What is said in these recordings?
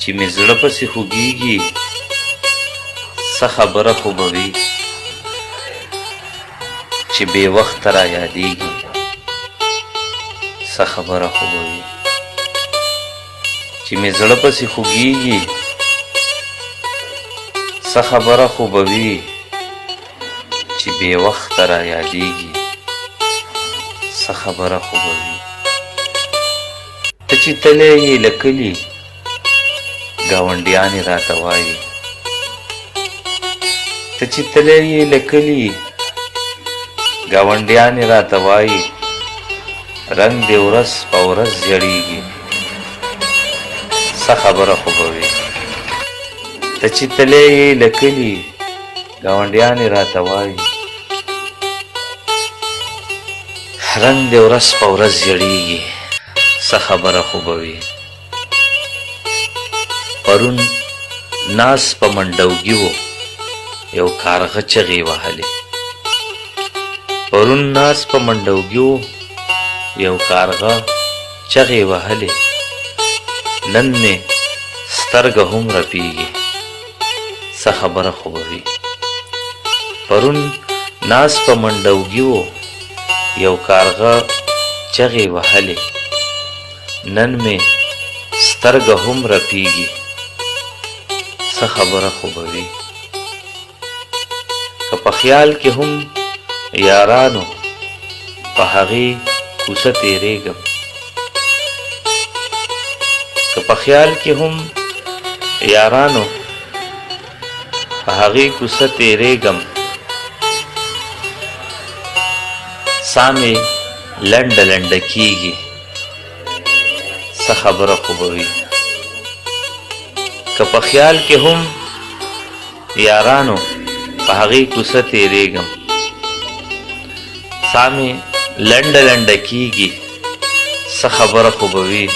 چې مې زړه پسې خوږېږي څه خبره خو به وي چې بې وخته را یادېږي څه خبره خو به وي چې مې زړه پسې خوږېږي څه خبره خو به وي چې بې وخته را یادېږي څه خبره خو به وي ته چې تللی یې له کلي ګاونډیانې راته وایي ته چې تللی یې له کلي ګاونډیانې راته وایي رنګ دې ورځ په ورځ زیړېږي څه خبره خو به وي ته چې تللی یې له کلي ګاونډیانې راته وایي رنګ دې ورځ په ورځ زیړېږي څه خبره خو به وي پرون ناز په منډوګي و یو کارغه چغې وهلې پرون ناز په منډوګي و یو کارغه چغې وهلې نن مې سترګه هم رپېږي څه خبره خو به وي پرون ناز په منډوګي و یو کارغه چغې وهلې نن مې سترګه هم رپېږي څه خبره خو به وي که په خیال کې هم یارانو په هغې کوڅه تېرېږم که په خیال کې هم یارانو په هغې کوڅه تېرېږم ساه مې لنډه لنډه کېږي څه خبره خو به وي که په خیال کې هم یارانو په هغې کوڅه تېرېږم ساه مې لنډه لنډه کېږي څه خبره خو به وي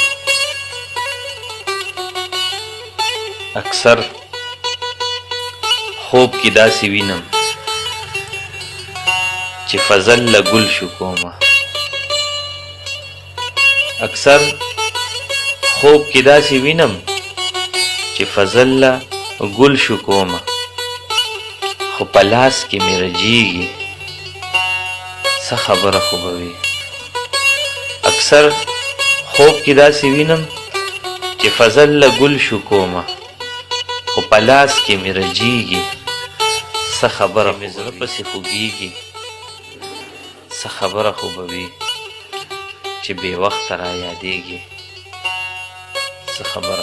اکثر خوب کې داسې وینم چې فضل له ګل شو کومه اکثر خوب کې داسې وینم چې فضل له ګل شو کومه خو په لاس کې مې رجېږي څه خبره خو به وي اکثر خوب کې داسې وینم چې فضل له ګل شو کومه خو په لاس کې مې رجېږي څه خبره مې زړه پسې خوږېږي څه خبره خو به وي چې بې وخته را یادېږي څه خبره